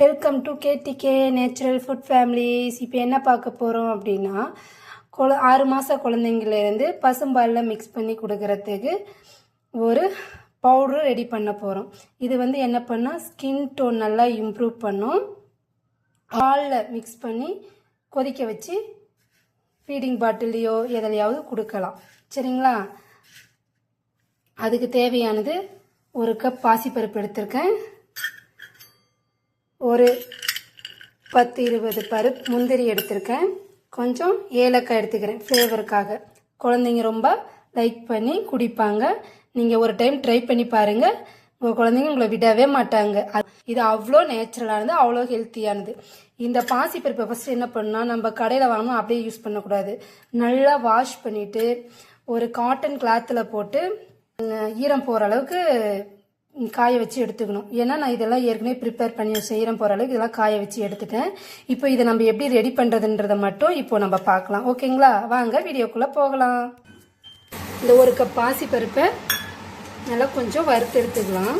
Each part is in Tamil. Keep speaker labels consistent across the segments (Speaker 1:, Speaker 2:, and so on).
Speaker 1: Welcome to KDK natural food families. இப்போ என்ன பார்க்க போகிறோம் அப்படின்னா, 6 மாத குழந்தைங்கலேருந்து பசும்பாலில் மிக்ஸ் பண்ணி கொடுக்கறதுக்கு ஒரு பவுட்ரு ரெடி பண்ண போகிறோம். இது என்ன பண்ணால் ஸ்கின் டோன் நல்லா இம்ப்ரூவ் பண்ணும். பாலில் மிக்ஸ் பண்ணி கொதிக்க வச்சு ஃபீடிங் பாட்டிலையோ எதுலையாவது கொடுக்கலாம். சரிங்களா? அதுக்கு தேவையானது 1 கப் பாசிப்பருப்பு எடுத்திருக்கேன், ஒரு 10-20 முந்திரி எடுத்திருக்கேன், கொஞ்சம் ஏலக்காய் எடுத்துக்கிறேன் ஃப்ளேவருக்காக. குழந்தைங்க ரொம்ப லைக் பண்ணி குடிப்பாங்க. நீங்கள் ஒரு டைம் ட்ரை பண்ணி பாருங்கள், உங்கள் குழந்தைங்க உங்களை விடவே மாட்டாங்க. இது அவ்வளோ நேச்சுரலானது, அவ்வளோ ஹெல்த்தியானது. இந்த பாசிப்பருப்பை ஃபஸ்ட்டு என்ன பண்ணால், நம்ம கடையில் வாங்கணும் அப்படியே யூஸ் பண்ணக்கூடாது. நல்லா வாஷ் பண்ணிவிட்டு ஒரு காட்டன் கிளாத்தில் போட்டு ஈரம் போகிற அளவுக்கு காய வச்சு எடுத்துக்கணும். ஏன்னா நான் இதெல்லாம் ஏற்கனவே ப்ரிப்பேர் பண்ணி செய்கிறேன் போகிற அளவுக்கு இதெல்லாம் காய வச்சு எடுத்துட்டேன். இப்போ இதை நம்ம எப்படி ரெடி பண்ணுறதுன்றதை மட்டும் இப்போ நம்ம பார்க்கலாம். ஓகேங்களா? வாங்க வீடியோக்குள்ளே போகலாம். இந்த 1 கப் பாசி பருப்பை நல்லா கொஞ்சம் வறுத்து எடுத்துக்கலாம்.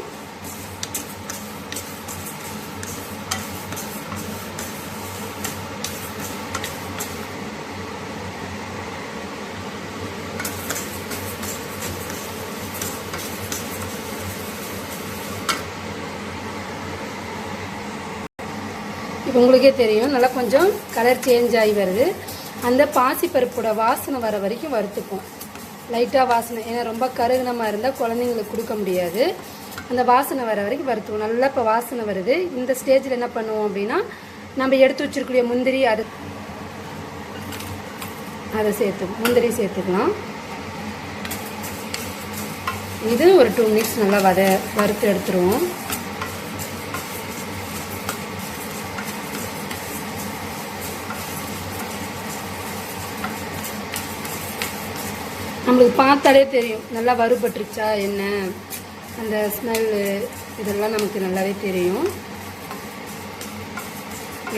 Speaker 1: இப்போ உங்களுக்கே தெரியும், நல்லா கொஞ்சம் கலர் சேஞ்ச் ஆகி வருது. அந்த பாசிப்பருப்போட வாசனை வர வரைக்கும் வறுத்துப்போம். லைட்டாக வாசனை, ஏன்னா ரொம்ப கருகுனமாக இருந்தால் குழந்தைங்களுக்கு கொடுக்க முடியாது. அந்த வாசனை வர வரைக்கும் வறுத்துவோம். நல்லா இப்போ வாசனை வருது. இந்த ஸ்டேஜில் என்ன பண்ணுவோம் அப்படின்னா, நம்ம எடுத்து வச்சிருக்கக்கூடிய முந்திரி அதை முந்திரி சேர்த்துக்கலாம். இது ஒரு 2 மினிட்ஸ் நல்லா வறுத்து எடுத்துருவோம். நம்மளுக்கு பார்த்தாலே தெரியும் நல்லா வறுபட்டுருச்சா என்ன, அந்த ஸ்மெல்லு இதெல்லாம் நமக்கு நல்லாவே தெரியும்.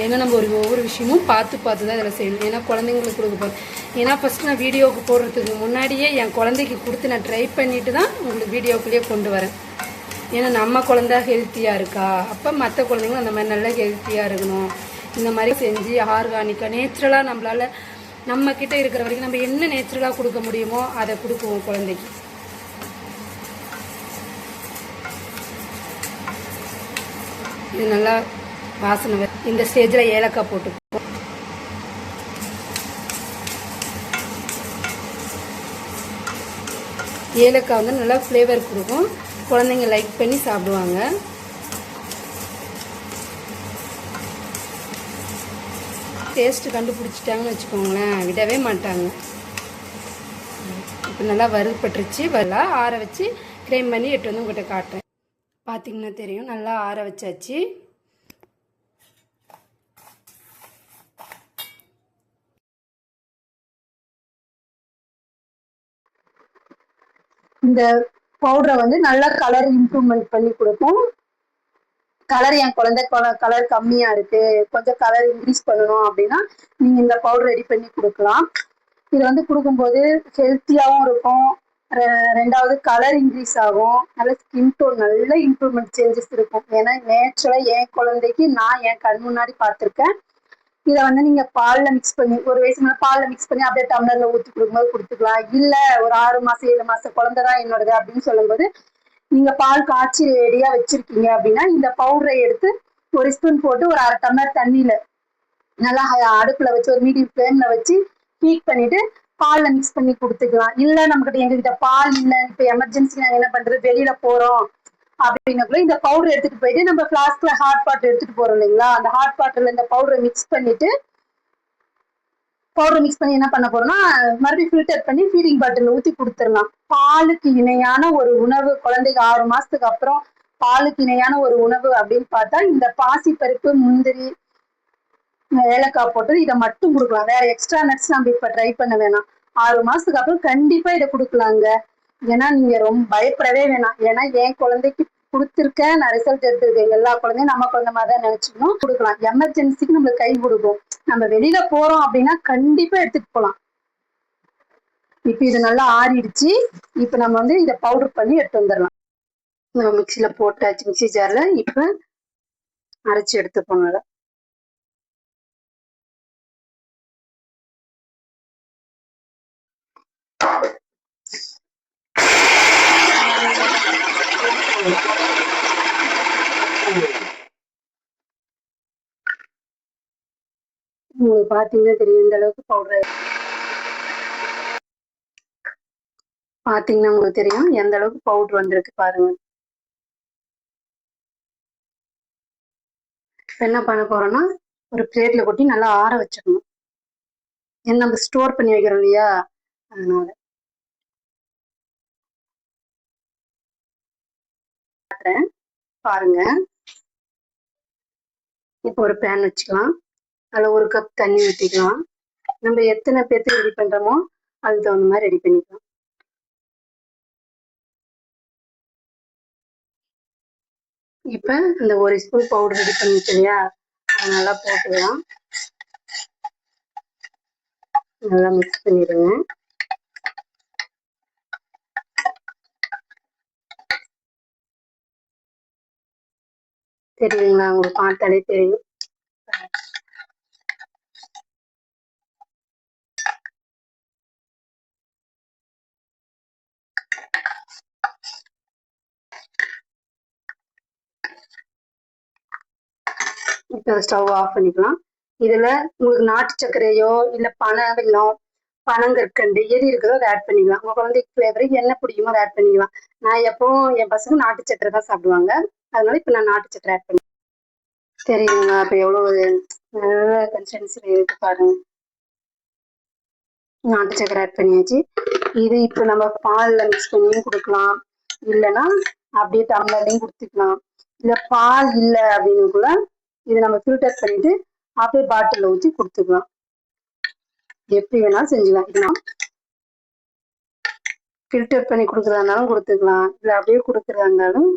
Speaker 1: ஏன்னா நம்ம ஒவ்வொரு விஷயமும் பார்த்து தான் இதில் செய்யணும். ஏன்னா குழந்தைங்களுக்கு கொடுக்க போகிறோம். ஏன்னா ஃபஸ்ட்டு நான் வீடியோவுக்கு போடுறதுக்கு முன்னாடியே என் குழந்தைக்கு கொடுத்து நான் ட்ரை பண்ணிவிட்டு தான் உங்களுக்கு வீடியோக்குள்ளேயே கொண்டு வரேன். ஏன்னா நம்ம குழந்தை ஹெல்த்தியாக இருக்கா, அப்போ மற்ற குழந்தைங்களும் அந்த மாதிரி நல்லா ஹெல்த்தியாக இருக்கணும். இந்த மாதிரி செஞ்சு ஆர்கானிக்காக நேச்சுரலாக நம்மளால் நம்ம கிட்ட இருக்கிற வரைக்கும் நம்ம என்ன நேச்சுரலாக கொடுக்க முடியுமோ அதை கொடுக்குவோம் குழந்தைக்கு. இது நல்லா வாசனை. இந்த ஸ்டேஜில் ஏலக்காய் போட்டுப்போம். ஏலக்காய் நல்லா ஃப்ளேவர் கொடுக்கும், குழந்தைங்க லைக் பண்ணி சாப்பிடுவாங்க. டேஸ்ட்டு கண்டுபிடிச்சிட்டாங்கன்னு வச்சுக்கோங்களேன், விடவே மாட்டாங்க. இப்போ நல்லா வறுபட்டுருச்சு. ஆற வச்சு கிரைம் பண்ணி எட்டு உங்கள்கிட்ட காட்டுறேன். பார்த்தீங்கன்னா தெரியும், நல்லா ஆற வச்சாச்சு. இந்த பவுடரை நல்லா கலர் இம்ப்ரூவ்மெண்ட் பண்ணி கொடுக்கும். கலர் என் குழந்தை கலர் கம்மியா இருக்கு, கொஞ்சம் கலர் இன்க்ரீஸ் பண்ணணும் அப்படின்னா நீங்க இந்த பவுடர் ரெடி பண்ணி கொடுக்கலாம். இது கொடுக்கும்போது ஹெல்த்தியாகவும் இருக்கும், 2வது கலர் இன்க்ரீஸ் ஆகும், நல்ல ஸ்கின் டோன் நல்ல இம்ப்ரூவ்மெண்ட் சேஞ்சஸ் இருக்கும். ஏன்னா நேச்சுரலா என் குழந்தைக்கு நான் என் கண் முன்னாடி பார்த்துருக்கேன். இதை நீங்க பால்ல மிக்ஸ் பண்ணி, ஒரு வயசு மேல பால்ல மிக்ஸ் பண்ணி அப்படியே டம்ளர்ல ஊற்றி கொடுக்கும்போது கொடுத்துக்கலாம். இல்ல ஒரு 6 மாசம் 7 மாசம் குழந்தைதான் என்னோடது அப்படின்னு சொல்லும்போது, நீங்க பால் காய்ச்சி ரெடியா வச்சிருக்கீங்க அப்படின்னா இந்த பவுடரை எடுத்து 1 ஸ்பூன் போட்டு ஒரு 1/2 டம்ளர் தண்ணியில நல்லா அடுப்புல வச்சு ஒரு மீடியம் ஃப்ளேம்ல வச்சு ஹீட் பண்ணிட்டு பால்ல மிக்ஸ் பண்ணி கொடுத்துக்கலாம். இல்ல நம்மகிட்ட எங்ககிட்ட பால் இல்ல, இப்ப எமர்ஜென்சி நாங்க என்ன பண்றது, வெளியில போறோம் அப்படின்னக்குள்ள இந்த பவுடர் எடுத்துட்டு போயிட்டு நம்ம பிளாஸ்க்ல ஹாட் வாட்டர் எடுத்துட்டு போறோம் இல்லைங்களா, அந்த ஹாட் வாட்டர்ல இந்த பவுடரை மிக்ஸ் பண்ணிட்டு என்ன பண்ண போறோம்னா, மறுபடியும் ஃபில்டர் பண்ணி ஃபீடிங் பாட்டில் ஊற்றி கொடுத்துடலாம். பாலுக்கு இணையான ஒரு உணவு குழந்தைக்கு 6 மாசத்துக்கு அப்புறம் பாலுக்கு இணையான ஒரு உணவு அப்படின்னு பார்த்தா இந்த பாசி பருப்பு, முந்திரி, ஏலக்காய் போட்டு இதை மட்டும் கொடுக்கலாம். வேற எக்ஸ்ட்ரா நட்ஸ் நம்ம இப்ப ட்ரை பண்ண வேணாம். 6 மாசத்துக்கு அப்புறம் கண்டிப்பா இதை கொடுக்கலாங்க. ஏன்னா நீங்க ரொம்ப பயப்படவே வேணாம். ஏன்னா என் குழந்தைக்கு கொடுத்துருக்கேன், நான் ரிசல்ட் எடுத்திருக்கேன். எல்லா குழந்தையும் நம்ம குழந்தை மாதிரி தான் நினைச்சுக்கணும், கொடுக்கலாம். எமர்ஜென்சிக்கு நம்மளுக்கு கை கொடுக்கும். நம்ம வெளியில போறோம் அப்படின்னா கண்டிப்பா எடுத்துட்டு போலாம். இப்ப இது நல்லா ஆறிடுச்சு. இப்ப நம்ம இதை பவுடர் பண்ணி எடுத்து வந்துடலாம். நம்ம மிக்சியில போட்டாச்சு, மிக்சி ஜார்ல. இப்ப அரைச்சி எடுத்துப்போம் நல்லா. உங்களுக்கு பார்த்தீங்கன்னா தெரியும் இந்த அளவுக்கு பவுடர். பார்த்தீங்கன்னா உங்களுக்கு தெரியும் எந்த அளவுக்கு பவுடர் வந்திருக்கு பாருங்க. இப்போ என்ன பண்ண போறோம்னா ஒரு பிளேட்ல கொட்டி நல்லா ஆற வச்சிடணும். ஏன்னா நம்ம ஸ்டோர் பண்ணி வைக்கிறோம் இல்லையா, அதனால. பாருங்க, இப்போ ஒரு பேன் வச்சுக்கலாம். அதில் 1 கப் தண்ணி ஊற்றிக்கலாம். நம்ம எத்தனை பேர்த்துக்கு ரெடி பண்றோமோ அதுக்கு தகுந்த மாதிரி ரெடி பண்ணிக்கலாம். இப்போ இந்த 1 ஸ்பூன் பவுடர் ரெடி பண்ணிச்சு இல்லையா, அதை நல்லா போட்டுக்கலாம். நல்லா மிக்ஸ் பண்ணிடுங்க. தெரியுங்களா, உங்களுக்கு பார்த்தாலே தெரியும். இப்போ ஸ்டவ் ஆஃப் பண்ணிக்கலாம். இதுல உங்களுக்கு நாட்டு சர்க்கரையோ இல்ல பனை வெல்லம், பனங்கற்கண்டு எது இருக்குதோ அதை ஆட் பண்ணிக்கலாம். உங்க குழந்தைக்கு ஃபிளேவருக்கு என்ன பிடிக்குமோ அதை ஆட் பண்ணிக்கலாம். நான் எப்பவும் என் பசங்க நாட்டு சர்க்கரை தான் சாப்பிடுவாங்க, அதனால இப்போ நான் நாட்டு சர்க்கரை ஆட் பண்ணி. தெரியுங்களா இப்போ எவ்வளவு நல்ல கன்சிஸ்டன்சி இருக்கு பாருங்க. நாட்டு சர்க்கரை ஆட் பண்ணியாச்சு. இது இப்போ நம்ம பால்ல மிக்ஸ் பண்ணியும் கொடுக்கலாம், இல்லைன்னா அப்படியே டம்ளர்லையும் கொடுத்துக்கலாம். இல்ல பால் இல்லை அப்படின்னுக்குள்ள இதை நம்ம ஃபில்டர் பண்ணிட்டு அப்படியே பாட்டில் ஊற்றி கொடுத்துக்கலாம். எப்படி வேணாலும் செஞ்சுக்கலாம். இது நான் ஃபில்டர் பண்ணி கொடுக்குறதா இருந்தாலும் கொடுத்துக்கலாம், இல்லை அப்படியே கொடுக்குறதா இருந்தாலும்.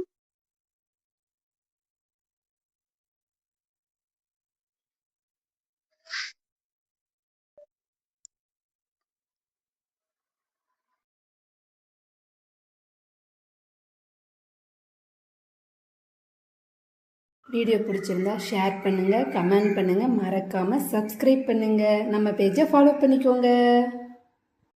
Speaker 1: வீடியோ பிடிச்சிருந்தா ஷேர் பண்ணுங்கள், கமெண்ட் பண்ணுங்கள், மறக்காமல் சப்ஸ்கிரைப் பண்ணுங்கள், நம்ம பேஜை ஃபாலோ பண்ணிக்கோங்க.